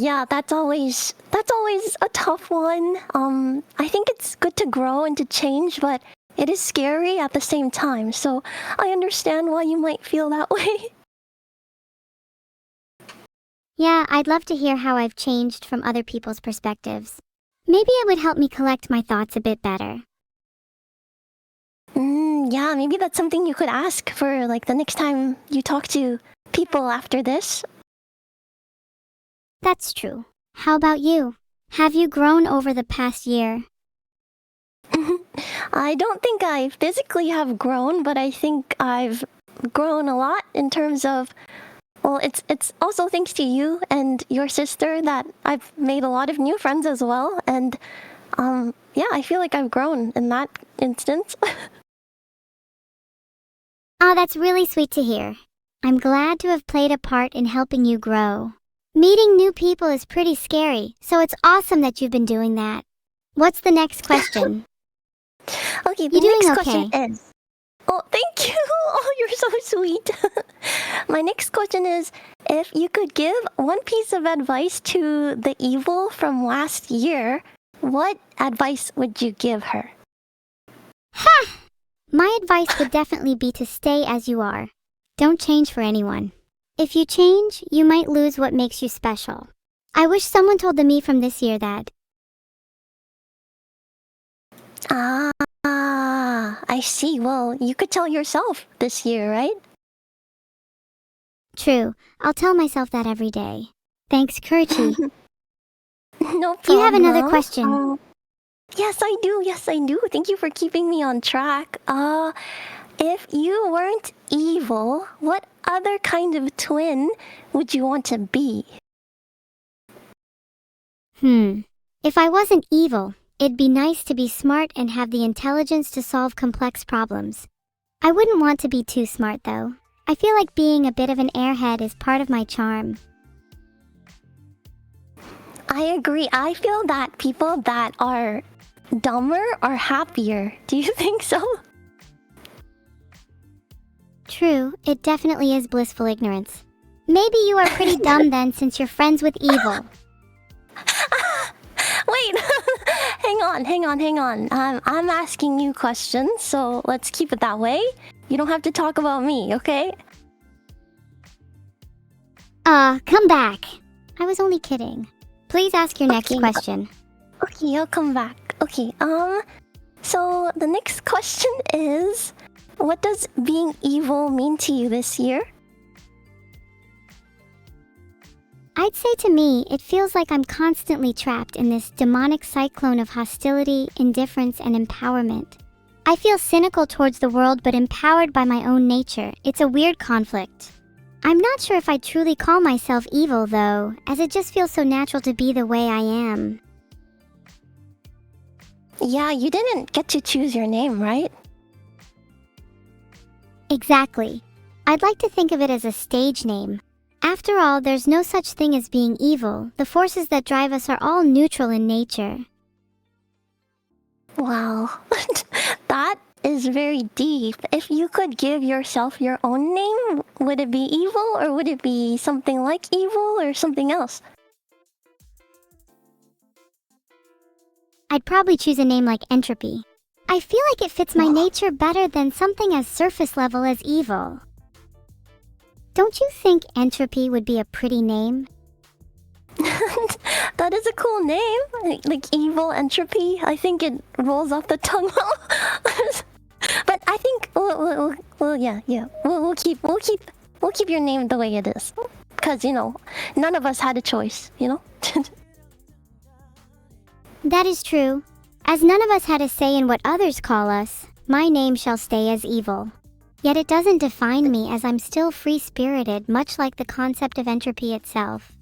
Yeah, that's always a tough one. I think it's good to grow and to change, but it is scary at the same time. So I understand why you might feel that way. Yeah, I'd love to hear how I've changed from other people's perspectives. Maybe it would help me collect my thoughts a bit better. Yeah, maybe that's something you could ask for like the next time you talk to people after this. That's true. How about you? Have you grown over the past year? I don't think I physically have grown, but I think I've grown a lot in terms of, well, it's also thanks to you and your sister that I've made a lot of new friends as well. And yeah, I feel like I've grown in that instance. Oh, that's really sweet to hear. I'm glad to have played a part in helping you grow. Meeting new people is pretty scary, so it's awesome that you've been doing that. What's the next question? Okay, the You doing next question okay? is. Oh, thank you. Oh, you're so sweet. My next question is, if you could give one piece of advice to the evil from last year, what advice would you give her? Ha! My advice would definitely be to stay as you are. Don't change for anyone. If you change, you might lose what makes you special. I wish someone told the me from this year that. I see. Well, you could tell yourself this year, right? True, I'll tell myself that every day. Thanks, Chrchie. No Do you have another problem. question? Yes, I do. Yes, I do. Thank you for keeping me on track. If you weren't evil, what other kind of twin would you want to be? If I wasn't evil, it'd be nice to be smart and have the intelligence to solve complex problems. I wouldn't want to be too smart, though. I feel like being a bit of an airhead is part of my charm. I agree. I feel that people that are dumber are happier. Do you think so? True, it definitely is blissful ignorance. Maybe you are pretty dumb then since you're friends with evil. Wait, hang on. I'm asking you questions, so let's keep it that way. You don't have to talk about me, okay? Come back. I was only kidding. Please ask your next Okay. question. Okay, I'll come back. Okay, so the next question is, what does being evil mean to you this year? I'd say to me, it feels like I'm constantly trapped in this demonic cyclone of hostility, indifference, and empowerment. I feel cynical towards the world but empowered by my own nature. It's a weird conflict. I'm not sure if I truly call myself evil though, as it just feels so natural to be the way I am. Yeah, you didn't get to choose your name, right? Exactly. I'd like to think of it as a stage name. After all, there's no such thing as being evil. The forces that drive us are all neutral in nature. Wow, that is very deep. If you could give yourself your own name, would it be evil or would it be something like evil or something else? I'd probably choose a name like Entropy. I feel like it fits my nature better than something as surface level as evil. Don't you think Entropy would be a pretty name? That is a cool name, like evil entropy. I think it rolls off the tongue well. But I think, yeah, we'll keep your name the way it is, because none of us had a choice, That is true. As none of us had a say in what others call us, my name shall stay as evil. Yet it doesn't define me as I'm still free-spirited, much like the concept of entropy itself.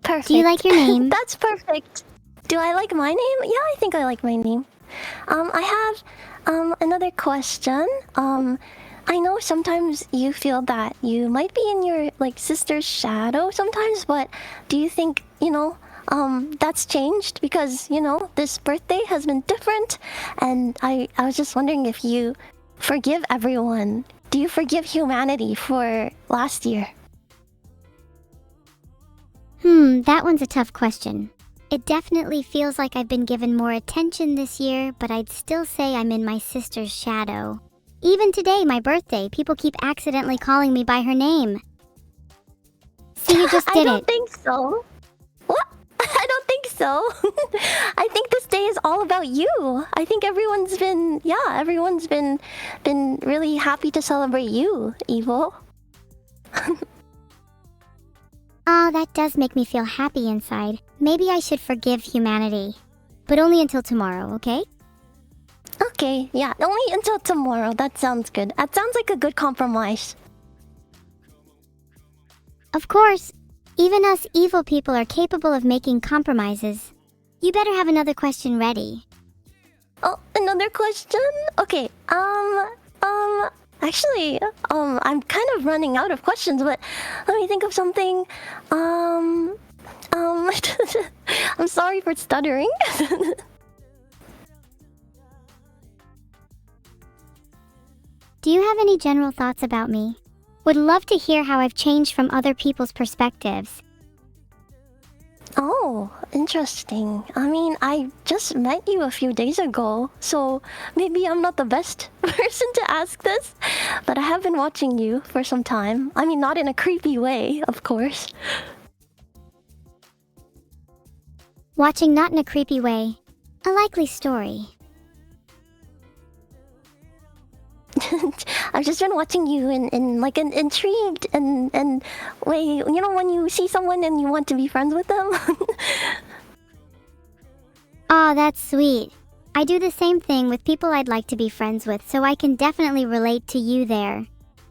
Perfect. Do you like your name? That's perfect. Do I like my name? Yeah, I think I like my name. I have another question. I know sometimes you feel that you might be in your sister's shadow sometimes, but do you think that's changed because this birthday has been different, and I was just wondering if you forgive everyone. Do you forgive humanity for last year? That one's a tough question. It definitely feels like I've been given more attention this year, but I'd still say I'm in my sister's shadow. Even today, my birthday, people keep accidentally calling me by her name. See, you just did I don't it. think so. What? I don't think so. I think this day is all about you. I think everyone's been really happy to celebrate you, Evil. Oh, that does make me feel happy inside. Maybe I should forgive humanity. But only until tomorrow, okay? Okay, yeah, only until tomorrow. That sounds good. That sounds like a good compromise. Of course, even us evil people are capable of making compromises. You better have another question ready. Oh, another question? Okay, actually, I'm kind of running out of questions, but let me think of something. I'm sorry for stuttering. Do you have any general thoughts about me? Would love to hear how I've changed from other people's perspectives. Oh, interesting. I mean, I just met you a few days ago, so maybe I'm not the best person to ask this, but I have been watching you for some time. I mean, not in a creepy way, of course. Watching not in a creepy way. A likely story. I've just been watching you in like an intrigued and way, you know, when you see someone and you want to be friends with them. Aw, that's sweet. I do the same thing with people I'd like to be friends with, so I can definitely relate to you there.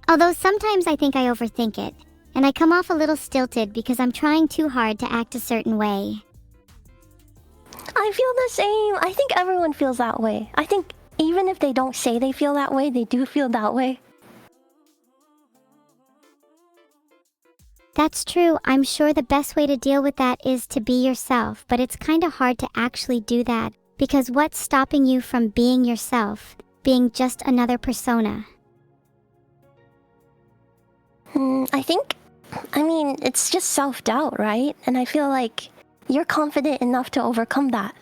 Although sometimes I think I overthink it, and I come off a little stilted because I'm trying too hard to act a certain way. I feel the same. I think everyone feels that way. I think even if they don't say they feel that way, they do feel that way. That's true. I'm sure the best way to deal with that is to be yourself, but it's kinda hard to actually do that, because what's stopping you from being yourself, being just another persona? I mean, it's just self-doubt, right? And I feel like you're confident enough to overcome that.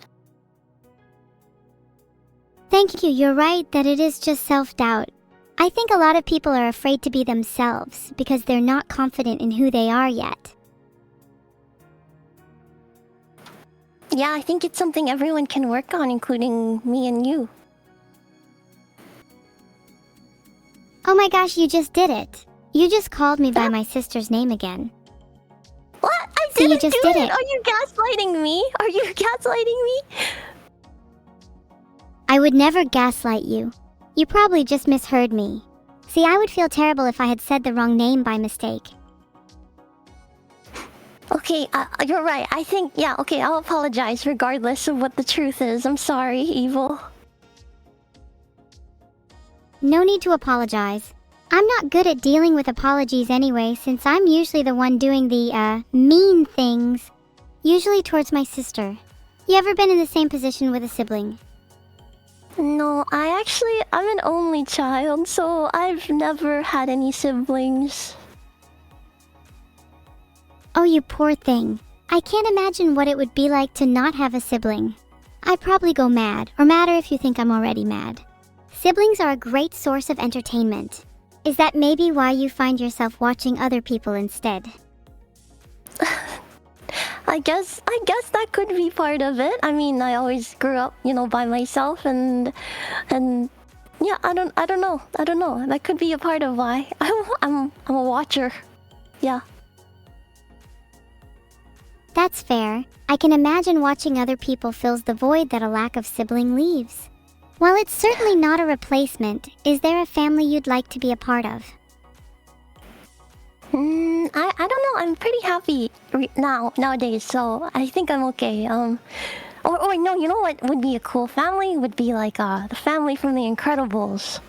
Thank you, you're right that it is just self-doubt. I think a lot of people are afraid to be themselves because they're not confident in who they are yet. Yeah, I think it's something everyone can work on, including me and you. Oh my gosh, you just did it. You just called me by my sister's name again. What? I So you didn't just do did it! it. Are you gaslighting me? Are you gaslighting me? I would never gaslight you. You probably just misheard me. See, I would feel terrible if I had said the wrong name by mistake. Okay, you're right. I think, yeah, okay, I'll apologize regardless of what the truth is. I'm sorry, Evil. No need to apologize. I'm not good at dealing with apologies anyway, since I'm usually the one doing the, mean things. Usually towards my sister. You ever been in the same position with a sibling? No, I'm an only child, so I've never had any siblings. Oh, you poor thing. I can't imagine what it would be like to not have a sibling. I'd probably go mad, or madder if you think I'm already mad. Siblings are a great source of entertainment. Is that maybe why you find yourself watching other people instead? I guess that could be part of it. I mean, I always grew up, you know, by myself and yeah, I don't know. That could be a part of why I'm a watcher. Yeah. That's fair. I can imagine watching other people fills the void that a lack of sibling leaves. While it's certainly not a replacement, is there a family you'd like to be a part of? I don't know. I'm pretty happy nowadays, so I think I'm okay. Or no, you know what would be a cool family? Would be like the family from The Incredibles.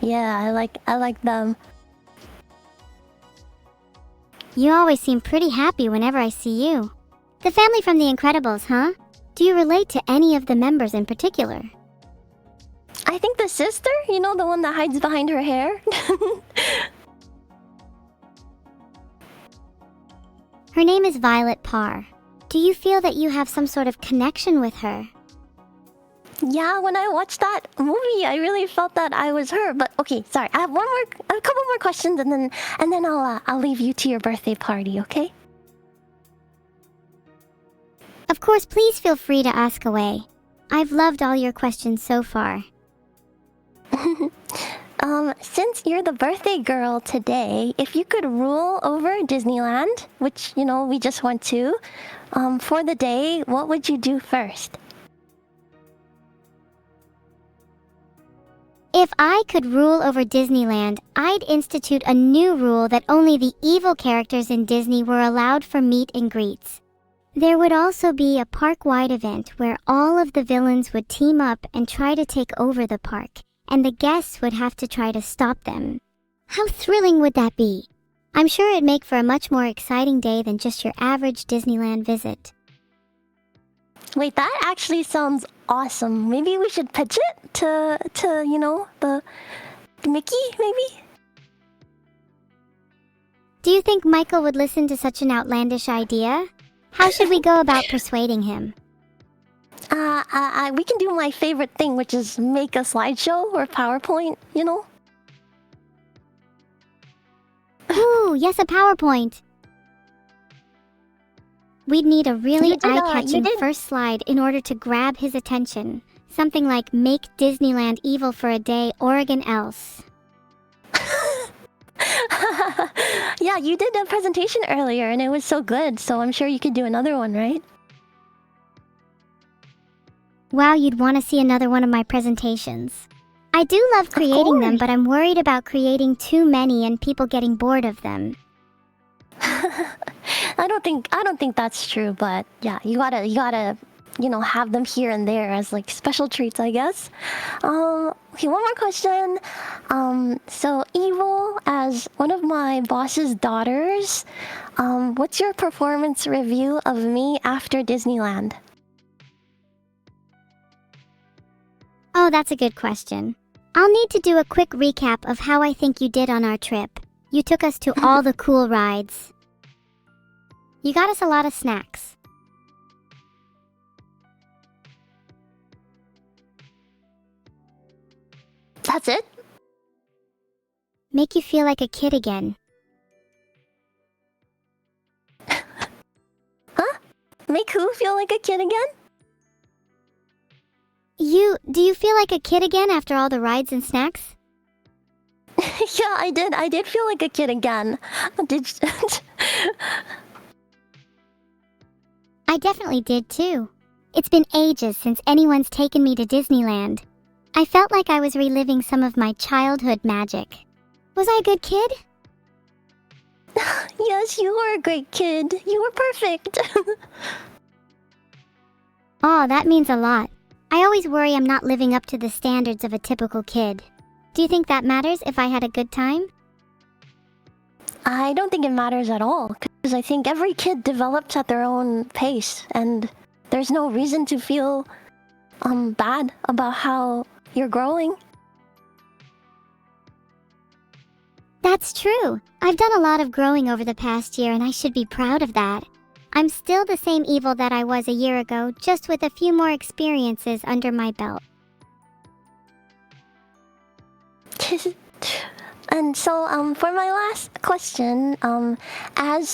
Yeah, I like them. You always seem pretty happy whenever I see you. The family from The Incredibles, huh? Do you relate to any of the members in particular? I think the sister, you know, the one that hides behind her hair. Her name is Violet Parr. Do you feel that you have some sort of connection with her? Yeah, when I watched that movie, I really felt that I was her. But okay, sorry. I have a couple more questions, and then I'll leave you to your birthday party. Okay? Of course, please feel free to ask away. I've loved all your questions so far. Since you're the birthday girl today, if you could rule over Disneyland, which we just went to, for the day, what would you do first? If I could rule over Disneyland, I'd institute a new rule that only the evil characters in Disney were allowed for meet and greets. There would also be a park-wide event where all of the villains would team up and try to take over the park, and the guests would have to try to stop them. How thrilling would that be? I'm sure it'd make for a much more exciting day than just your average Disneyland visit. Wait, that actually sounds awesome. Maybe we should pitch it to the Mickey, maybe? Do you think Michael would listen to such an outlandish idea? How should we go about persuading him? We can do my favorite thing, which is make a slideshow or PowerPoint, Ooh, yes, a PowerPoint. We'd need a really eye-catching first slide in order to grab his attention. Something like, make Disneyland evil for a day, Oregon else. Yeah, you did a presentation earlier and it was so good, so I'm sure you could do another one, right? Wow, you'd want to see another one of my presentations. I do love creating them, but I'm worried about creating too many and people getting bored of them. I don't think that's true, but yeah, you gotta have them here and there as like special treats, I guess. Okay, one more question. So Evil, as one of my boss's daughters, what's your performance review of me after Disneyland? Oh, that's a good question. I'll need to do a quick recap of how I think you did on our trip. You took us to all the cool rides. You got us a lot of snacks. That's it? Make you feel like a kid again. Huh? Make who feel like a kid again? Do you feel like a kid again after all the rides and snacks? Yeah, I did. I did feel like a kid again. I definitely did too. It's been ages since anyone's taken me to Disneyland. I felt like I was reliving some of my childhood magic. Was I a good kid? Yes, you were a great kid. You were perfect. Aw, that means a lot. I always worry I'm not living up to the standards of a typical kid. Do you think that matters if I had a good time? I don't think it matters at all, because I think every kid develops at their own pace, and there's no reason to feel bad about how you're growing. That's true. I've done a lot of growing over the past year, and I should be proud of that. I'm still the same Evil that I was a year ago, just with a few more experiences under my belt. And so, for my last question, as